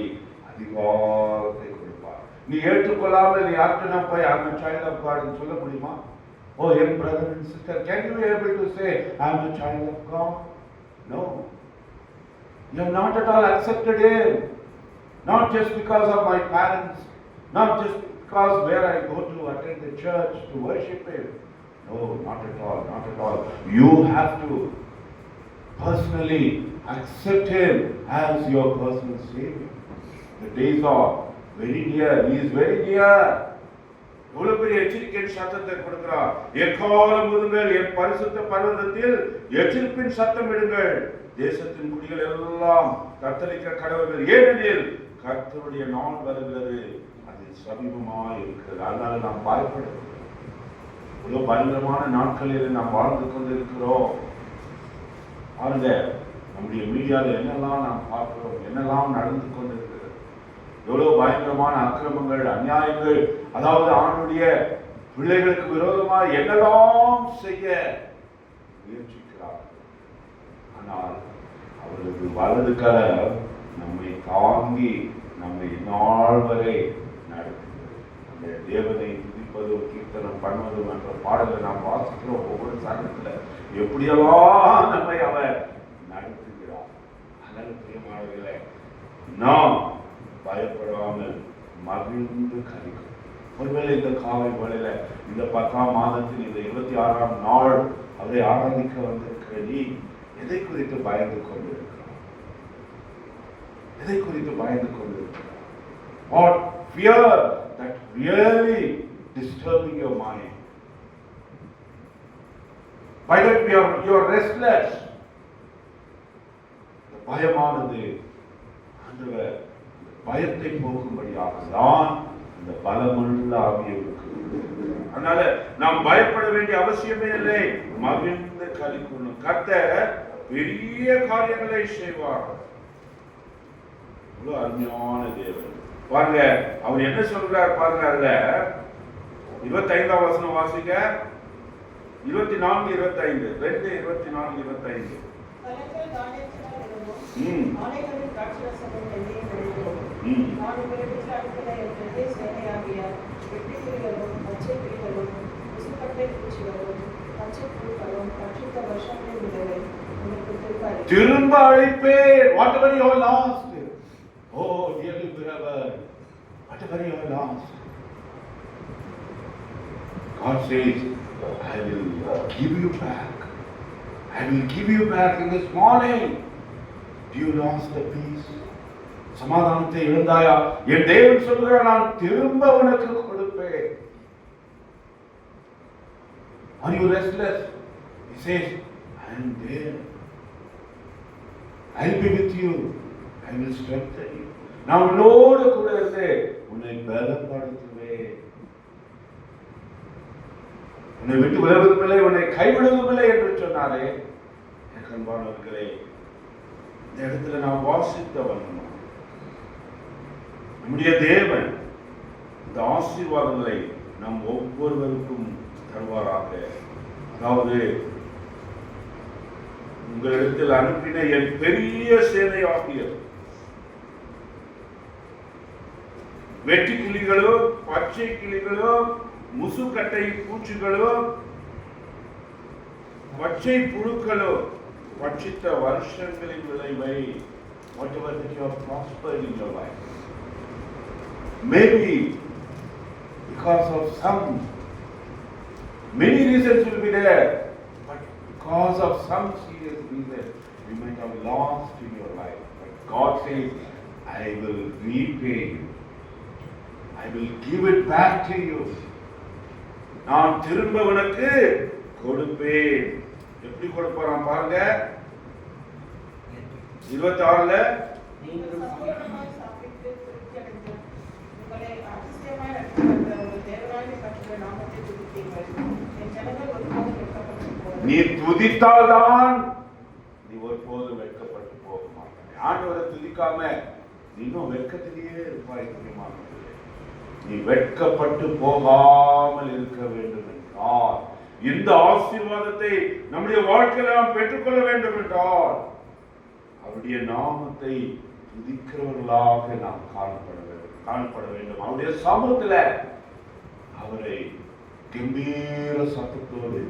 அதிகாரத்தை கொடுப்பார். நீ ஏற்றுக்கொள்ளாமல் நீ யார்கிட்ட போய் I'm a child of God ன்னு சொல்ல முடியுமா? Oh, young brother and sister, can you be able to say I'm a child of God? No. You have not at all accepted him. Not just because of my parents, not just because where I go to attend the church to worship him. No, not at all, not at all. You have to personally accept him as your personal Savior. The days are very near. He is very near. எவ்வளவு பெரிய எச்சரிக்கையின் சத்தத்தை கொடுக்கிறார். எக்காலம் ஊதுங்கள், என் பரிசுத்த பர்வதத்தில் எச்சரிப்பின் சத்தம் இடுங்கள். தேசத்தின் குடிகள் எல்லாம் தத்தளிக்க கடவர்கள், ஏனெனில் கர்த்தருடைய நாள் வருகிறது, அது சமீபமாய் இருக்கிறது. அதனால நாம் பயப்படுகிறோம். இவ்வளவு பயங்கரமான நாட்களில் நாம் வாழ்ந்து கொண்டிருக்கிறோம். பாருங்க, நம்முடைய மீடியாவில் என்னெல்லாம் நாம் பார்க்கிறோம், என்னெல்லாம் நடந்து கொண்டிருக்கிறது. எவ்வளவு பயங்கரமான அக்கிரமங்கள், அநியாயங்கள், அதாவது ஆணுடைய பிள்ளைகளுக்கு விரோதமாக என்னெல்லாம் செய்ய முயற்சிக்கிறார். ஆனால் அவரது வலது கரம் நம்மை தாங்கி நம்மை நாள் வரை நடத்துகிறது. அந்த தேவனை துதிப்பதும் கீர்த்தனம் பண்ணுவதும் என்ற பாடலை நாம் வாசிக்கிறோம். ஒவ்வொரு சங்கத்தில் எப்படியெல்லாம் நம்மை அவர் நடத்துகிறார். அதனால் பிரியமானவர்களே, நாம் பயப்படாமல் மகிழ்ந்து கழிக்கும். ஒருவேளை இந்த காலை வேளையில இந்த 10ஆம் மாதத்தில் இந்த 26ஆம் நாள் அவரை ஆராதிக்க வந்திருக்கிற நீ எதை குறித்து பயந்து கொண்டிருக்கிறார்? எதை குறித்து பயந்து கொண்டிருக்கிறார்? What fear that really disturbing your mind? By that you are restless. இந்த பயமானது ஆண்டவர் பயத்தை போக்கும்படியாக தான் இந்த பலமுள்ள ஆவியருக்கு. அதனால நாம் பயப்பட வேண்டிய அவசியமே இல்லை. மகிழ்ந்து களிக்கணும். கர்த்தர் பெரிய காரியங்களை செய்வார். இவ்வளவு அருமையான தேவன். பாருங்க, அவர் என்ன சொல்றார் பாருங்க. அதுல 25ஆம் வசனம் வாசிக்க. 24:25 2:24-25. பச்சை புழுக்களும் பட்சித்த வருஷங்களின் விளைவை உங்களுக்கு திருப்பி திரும்ப அளிப்பேன். Whatever you have lost, oh dearly beloved, whatever you have lost, God says, I will give you back. I will give you back in this morning. Do you lost the peace? சமாதானத்தை இழந்தாயா? என் தேவன் சொல்கிறார், நான் திரும்ப உனக்கு கொடுப்பேன். Are you restless? He says, I am there. I will be with you. I will strengthen you. நான் உன்னோடு கூட இருந்து உன்னை பலப்படுத்துவேன். உன்னை விட்டு விலகுவதில்லை, உன்னை கைவிடுவதில்லை என்று சொன்னாரே. எனக்கு அன்பானவர்களே, இந்த இடத்துல நாம் வாசித்த வண்ணம் நம்முடைய தேவன் இந்த ஆசீர்வாதங்களை நம் ஒவ்வொருவருக்கும் தருவாராக. அதாவது உங்களிடத்தில் அனுப்பின என் பெரிய சேனை ஆகியது வெட்டி கிளிகளோ பச்சை கிளிகளோ முசுக்கட்டை பூச்சிகளோ பச்சை புழுக்களோ பட்சித்த வருஷங்களின் விளைவை whatever that you have prospered in your life, maybe because of some many reasons will be there, but because of some serious reason you might have lost in your life, but God says, I will repay you, I will give it back to you. நான் திரும்ப உனக்கு கொடுப்பேன். எப்படி கொடுப்பாராம் பாருங்க, 26ல நீங்கள் சம்பூர்ணமாய் சாப்பிட்டு திருப்தி அடைந்து உங்களை அதிசயமாய் ரட்சித்த உங்கள் தேவனாகிய கர்த்தருடைய நாமத்தை துதித்தீர்கள். என் ஜனங்கள் ஒருபோதும் வெட்கப்பட்டு போவதில்லை. நீ துதித்தால்தான் நீ ஒருபோதும் வெட்கப்பட்டு போக மாட்டாய். ஆண்டவரை துதிக்காம நீனும் வெட்கத்திலேயே இருப்பாய். நீ வெட்கப்பட்டு போகாமல் இருக்க வேண்டும் என்றால், இந்த ஆசீர்வாதத்தை நம்முடைய வாழ்க்கையில் நாம் பெற்றுக்கொள்ள வேண்டும் என்றால், அவருடைய நாமத்தை துதிக்கிறவர்களாக நாம் காணப்பட வேண்டும். அவருடைய சமூகத்தில் அவரை கம்பீர சத்தத்தோடு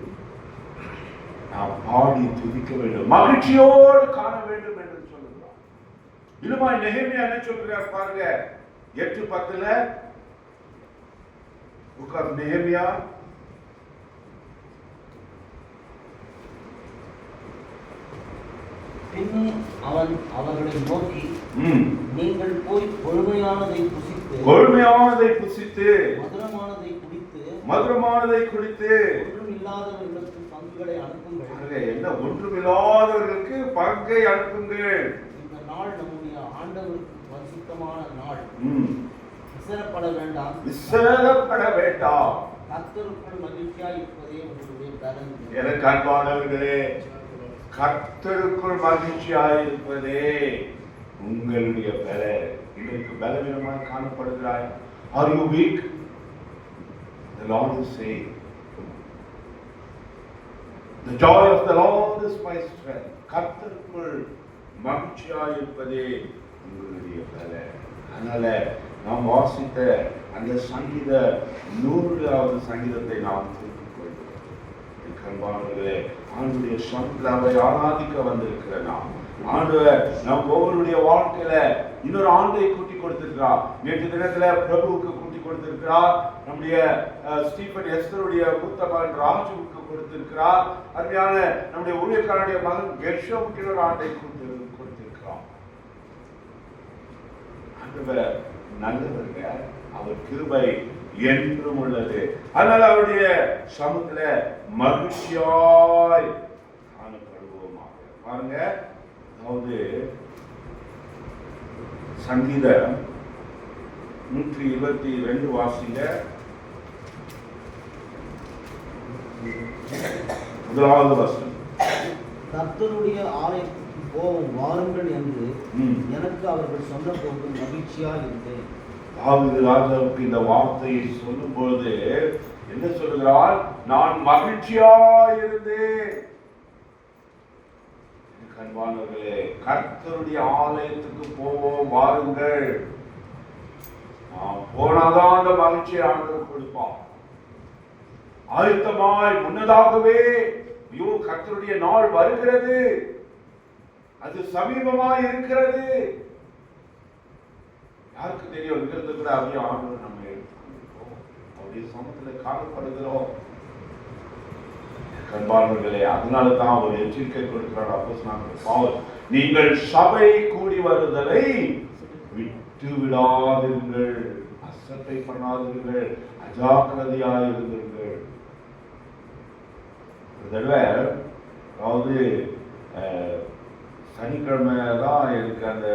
நாம் பாடி துதிக்க வேண்டும், மகிழ்ச்சியோடு காண வேண்டும் என்று சொல்லுகிறார். இன்னுமாய் நெகேமியா என்ன சொல்கிறார் பாருங்க, 8:10 Book of Nehemiah. பின்னும் அவன் அவர்களை நோக்கி, நீங்கள் போய் கொழுமையானதை புசித்து மதுரமானதை குடித்து ஒன்றும் இல்லாதவர்களுக்கு பங்குகளை அனுப்புங்கள். என்ன ஒன்றும் இல்லாதவர்களுக்கு பங்கை அனுப்புங்கள். இந்த நாள் நம்முடைய ஆண்டவருக்கு பரிசுத்தமான நாள். விசரப்பட வேண்டாம். கர்த்தருக்குள் மகிழ்ச்சியாய் இருப்பதே உங்களுடைய பலன். எனக்கு அன்பானவர்களே, கர்த்தருக்குள் மகிழ்ச்சியாய் இருப்பதே உங்களுடைய பலன். இன்றைக்கு பலவீனமாக காணப்படுகிறாய். Are you weak? The Lord is saying, the joy of the Lord is my strength. கர்த்தருக்குள் மகிழ்ச்சியாய் இருப்பதே உங்களுடைய பலன். அதனால நாம் வாசித்த அந்த சங்கீத 100வது சங்கீதத்தை நாம் திருப்பிக் கொள்கிறோம். அன்பானவர்களே, ஆண்டுடைய சமூகத்தில் அவரை ஆராதிக்க வந்திருக்கிற நாம், ஆண்டவர் நம் ஒவ்வொருடைய வாழ்க்கையில இன்னொரு ஆண்டை கூட்டி கொடுத்திருக்கிறார். நேற்று தினத்துல பிரபுவுக்கு கூட்டி கொடுத்திருக்கிறார். நம்முடைய ஸ்டீபன் எஸ்தருடைய மூத்த மகன் ராஜுவுக்கு கொடுத்திருக்கிறார். அருமையான நம்முடைய ஊழியக்காரனுடைய மகன் கெர்ஷோவுக்கு இன்னொரு ஆண்டை கொடுத்திருக்கிறார். ஆண்டவர் நல்லவர்க, அவர் கிருபை என்றும் உள்ளது. அதனால அவருடைய சமூகத்துல மகிழ்ச்சியாய் காணப்படுவோமாக. பாருங்க, அதாவது சங்கீதம் 122 வாசிங்க. 1வது வசனம். கர்த்தருடைய ஆலயத்துக்கு போவோம் வாருங்கள் என்று எனக்கு அவர்கள் சொன்னபோது மகிழ்ச்சியாய் இருந்தேன். தாவீது ராஜாவுக்கு இந்த வார்த்தையை சொல்லும் பொழுது என்ன சொல்கிறார்? நான் மகிழ்ச்சியாய் இருந்தேன். அன்பானவர்களே, கர்த்தருடைய ஆலயத்துக்கு போவோம் வாருங்கள். நாம் போனாதான் அந்த மகிழ்ச்சியை ஆண்டவர் கொடுப்பான். ஆயத்தமாய் முன்னதாகவே ஐயோ கர்த்தருடைய நாள் வருகிறது, அது சமீபமாய் இருக்கிறது. யாருக்கு தெரியும், இங்கிருந்து கூட அப்படியே ஆண்டவர் நம்ம எடுத்துக்கொண்டிருக்கோம், அவருடைய சமூகத்துல காணப்படுகிறோம். கண்பாளர்களே, அதனால தான் ஒரு எச்சரிக்கை கொடுக்கிறார் அப்போஸ்தலனாகிய பவுல், நீங்கள் சபை கூடி வருதலை விட்டு விடாதீர்கள், அசட்டை பண்ணாதீர்கள், அஜாக்கிரதையாயிருந்தீர்கள். ஒரு தடவை அதாவது சனிக்கிழமை தான் எனக்கு அந்த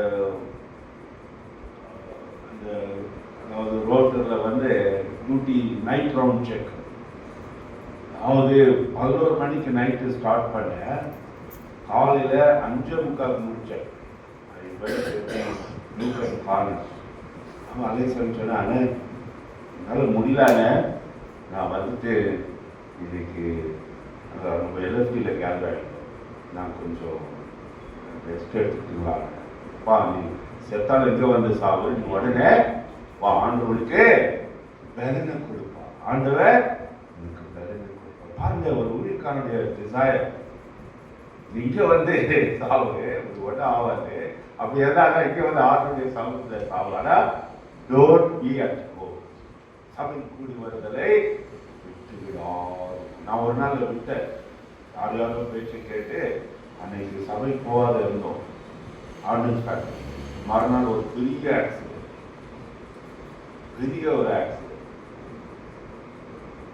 அதாவது ரோட்டரில் வந்து டியூட்டி நைட் ரவுண்ட் செக், அதாவது 11 மணிக்கு நைட்டு ஸ்டார்ட் பண்ண, காலையில் 5:45 முடித்தேன். காலேஜ் அவன் அலைசன் சொன்னாங்க, என்னால் முடியலான்னு நான் வந்துட்டு இன்னைக்கு நம்ம எல்எஸ்டியில் கேள்வி நான் கொஞ்சம் ரெஸ்ட் எடுத்துக்கிட்டீங்களா, பா நீ செத்தால் எங்கே வந்து சாவு, நீ உடனே வா, ஆண்டவனுக்கு பலனை கொடுப்பா, ஆண்டவர் உனக்கு பலனை கொடுப்பா. பாருங்க, ஒரு ஊழியக்காரனுடைய டிசைர், இங்க வந்து சாவு ஒன்றும் ஆகாது, அப்படி இருந்தாங்க இங்க வந்து ஆண்டவருடைய சமூகத்துல சாவானா, டோன்ட் பி அட் ஹோம், சபை கூடி வருதலை விட்டு விடாது. நான் ஒரு நாள் விட்டேன், யாரும் பேச்சு கேட்டு அன்னைக்கு சபை போகாத இருந்தோம். ஆண்டு மறுநாள் ஒரு பெரிய ஆக்சிடென்ட், பெரிய ஒரு ஆக்சிடென்ட்.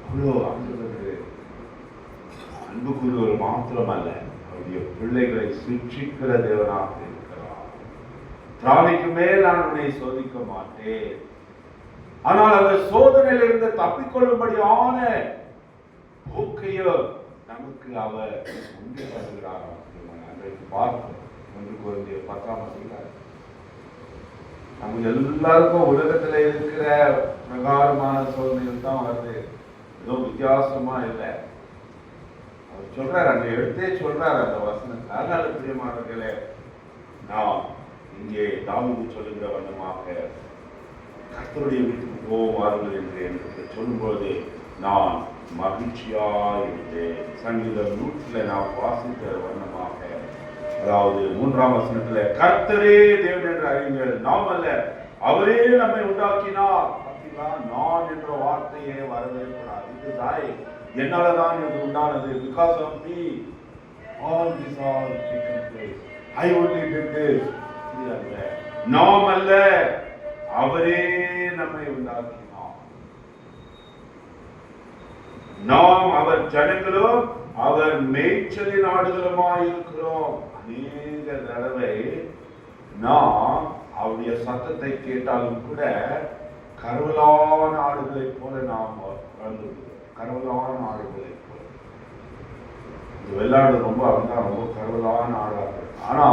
அவ்வளோ அன்புக்குரியவர் மாத்திரம் அல்ல, அவருடைய பிள்ளைகளை சிக்ஷிக்கிற தேவனாக இருக்கிறார். திராணிக்கு மேல் நான் உன்னை சோதிக்க மாட்டேன், ஆனால் அந்த சோதனையிலிருந்து தப்பிக்கொள்ளும்படியான போக்கையோ நமக்கு அவர் உண்டு வருகிறார். அன்றைக்கு பார்ப்போம் 1 கொரிந்தியர் 10ஆம் அதிகாரம். நம்ம எல்லாருக்கும் உலகத்துல இருக்கிற பிரகாரமான சோதனைகள் தான் வருது, ஏதோ வித்தியாசமா இல்லை. அவர் சொல்றாரு, அந்த எடுத்தே சொல்றாரு அந்த வசனத்தை. அதனால பிரியமானவர்களே, நான் இங்கே தாவீது சொல்லுகிற வண்ணமாக கர்த்தருடைய வீட்டுக்கு போவார்கள் என்று எனக்கு சொல்லும்போது நான் மகிழ்ச்சியாயிருந்தேன். சங்கீதம் 100 நான் வாசித்த வண்ணமாக, அதாவது 3ஆம் வசனத்துல, கர்த்தரே தேவன் என்று அறியுங்கள், நாம் அல்ல அவரே நம்மை உண்டாக்கினார். நான் என்ற வார்த்தையே வரவே கூடாது. என்னாலதான் இது உண்டானது, because of me all this all taken place, I only did this. நாம் அல்ல அவரே நம்மை உண்டாக்கினார். நாம் அவர் ஜனங்களும் அவர் மேய்ச்சலின் ஆடுகளுமாய் இருக்கிறோம். அநேக தடவை நாம் அவருடைய சத்தத்தை கேட்டாலும் கூட கருவலான ஆடுகளை போல நாம் வாழ்ந்துள்ளோம். கருவலான ஆடுகளை போல இந்த வெள்ளாடு ரொம்ப அப்படிதான், ரொம்ப கருவலான ஆடாது. ஆனா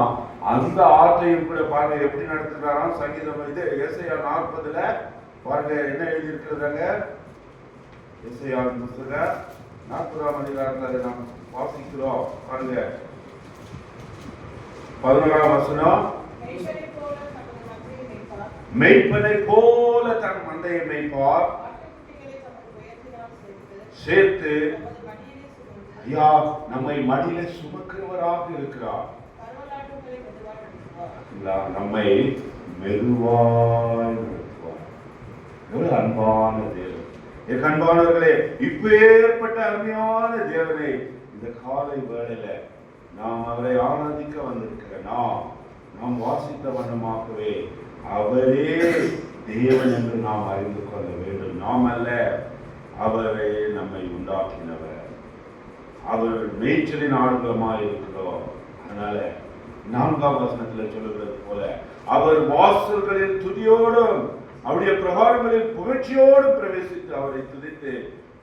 அந்த ஆட்டையும் கூட பாருங்க எப்படி நடத்துகிறாராம். சங்கீதம் இது ஏசாயா 40 பாருங்க என்ன எழுதி இருக்கிறதாங்க. ஏசாயா புத்தகம் 40ஆம் அதிகாரத்தில் நாம் வாசிக்கிறோம். பாருங்க 11ஆம் வசனம், மெய்ப்பனை போல தன் மந்தையை மேய்ப்பார், சேர்த்து ஐயா நம்மை மடியில சுமக்கிறவராக இருக்கிறார். நம்மை மெதுவாய் நடத்துவார். எவ்வளவு அன்பான தேவன். என் அன்பானவர்களே, இப்பேற்பட்ட அருமையான தேவனை இந்த காலை வேளையில நாம் அவரை ஆராதிக்க வந்திருக்கிற நாம் வாசித்த வண்ணமாகவே அவரே தேவன் என்று நாம் அறிந்து கொள்ள வேண்டும். நாம் அல்ல, அவரே நம்மை உண்டாக்கினவர். அவர் மேய்ச்சலின் ஆடுகளமாய் இருக்கிறோம். அதனால 4ஆம் வசனத்தில் சொல்லுகிறது போல, அவர் வாசல்களில் துதியோடும் அவருடைய பிரகாரங்களில் புகழ்ச்சியோடும் பிரவேசித்து அவரை துதித்து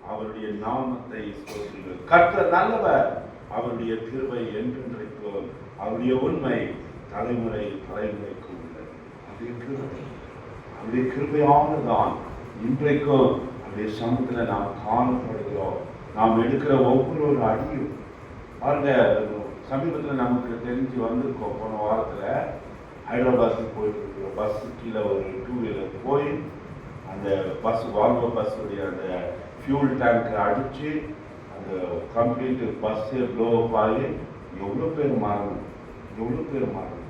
அவருடைய நாமத்தை ஸ்தோத்திரிங்கள். கர்த்தர் நல்லவர், அவருடைய கிருபை என்றென்றைக்கும், அவருடைய உண்மை தலைமுறை தலைமுறைக்கும் உள்ளது. அவருடைய கிருபையானதான் இன்றைக்கும் அவருடைய சமூகத்தில் நாம் காணப்படுகிறோம். நாம் எடுக்கிற ஒவ்வொரு அடியும் பாருங்க. சமீபத்தில் நமக்கு தெரிஞ்சு வந்திருக்கோம். போன வாரத்தில் ஹைதராபாத்துக்கு போயிட்டு இருக்கிறோம். பஸ்ஸு கீழே ஒரு 2 வீலர் போய் அந்த பஸ் வால்வோ பஸ்ஸுடைய அந்த ஃபியூல் டேங்க் அடித்து அந்த கம்ப்ளீட் பஸ்ஸு ப்ளோ அப் ஆகி எவ்வளோ பேர் மாறணும், எவ்வளோ பேர் மாறணும்.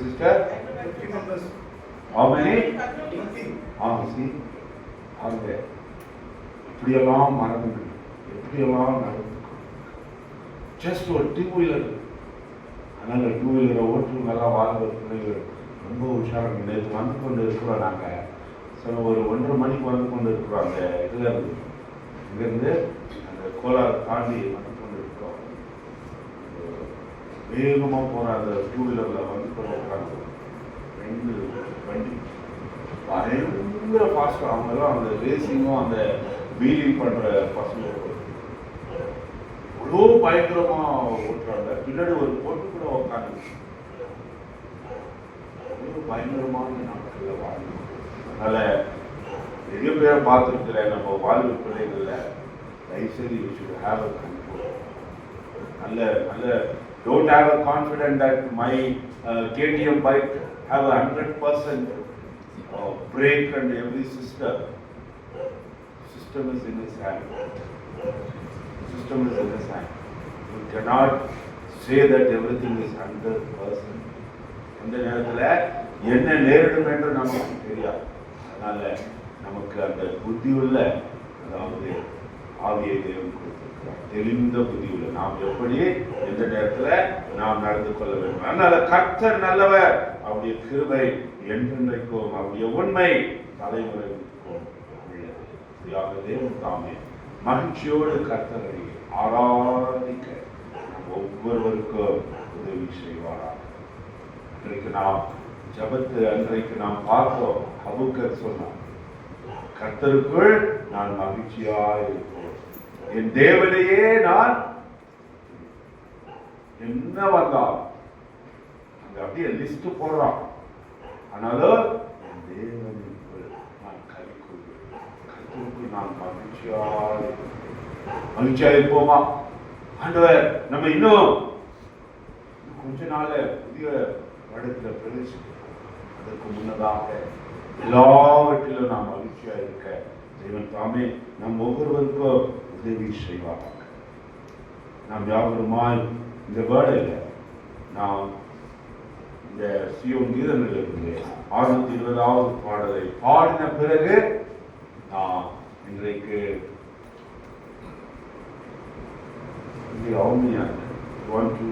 Sister how many? see அவங்க இப்படியெல்லாம் மறந்து எப்படியெல்லாம் நடந்து ஜஸ்ட் ஒரு டூ வீலர். அதனால் டூ வீலரை ஓட்டுறவங்கெல்லாம் வாழ்கிற பிள்ளைகள் ரொம்ப உஷாராக. நேற்று வந்து கொண்டு இருக்கிறோம் நாங்கள். சில ஒரு 1:30 மணிக்கு வந்து கொண்டு இருக்கிறோம். அந்த இதில் இருந்து இங்கேருந்து அந்த கோலாரை தாண்டி வந்து கொண்டு இருக்கிறோம். வேகமாக போகிற அந்த டூ வீலரில் வந்து கொண்டு இருக்கிறாங்க. 2 வண்டி பயங்கர ஃபாஸ்ட்டாக. அவங்கெல்லாம் அந்த ரேசிங்கும் அந்த வீலிங் பண்ணுற பசங்க அவ்வளோ பயங்கரமாக ஓட்டுறாங்க. பின்னாடி ஒரு பொண்ணு கூட உட்காந்து அவ்வளோ பயங்கரமான நாட்களில் வாழணும். அதனால் நிறைய பேரை பார்த்துருக்கிறேன் நம்ம வாழ்வு பிள்ளைகளில். தயவுசெய்து you should have a control. நல்ல நல்ல don't have a confident that my KTM bike have a 100% brake and every system is in his hand. System is in his hand. You cannot say that everything is 100%. அந்த நேரத்தில் என்ன நேரிடும் என்று நமக்கு தெரியாது. அதனால நமக்கு அந்த புத்தி உள்ள, அதாவது ஆவியை தேவன் கொடுத்திருக்கிறார், தெளிந்த புத்தி உள்ள நாம் எப்படி எந்த நேரத்தில் நாம் நடந்து கொள்ள வேண்டும். அதனால கர்த்தர் நல்லவர், அவருடைய கிருபை என்றென்றைக்கும், அவருடைய உண்மை தலைமுறைக்கும் உள்ளது. தேவன் தாமே மகிழ்ச்சியோடு கர்த்தரை ஆராதிக்க நம் ஒவ்வொருவருக்கும் உதவி செய்வாராக. அன்றைக்கு நாம் ஜபத்து அன்றைக்கு நாம் பார்த்தோம். அபூக்கர் சொன்னார், கர்த்தருக்குள் நான் மகிழ்ச்சியாக இருப்போம், என் தேவனையே நான் என்ன வந்தால் அங்க அப்படியே லிஸ்ட் போடுறான். ஆனாலும் என் தேவனுக்குள் நான் கலிக்குள், கர்த்தருக்குள் நான் மகிழ்ச்சியா இருப்போமா? ஆண்டவர் நம்ம இன்னும் கொஞ்ச நாள் புதிய வருடத்துல பிரவேசிக்கிறோம். அதற்கு முன்னதாக எல்லாவற்றிலும் நாம் மகிழ்ச்சியா இருக்க தேவன் தாமே நம் ஒவ்வொருவருக்கும் உதவி செய்வாராக. நாம் யாவருமாய் இந்த வேளையில நாம் இந்த சியோன் கீதங்களிலிருந்து 620வது பாடலை பாடின பிறகு நாம் இன்றைக்கு the only one to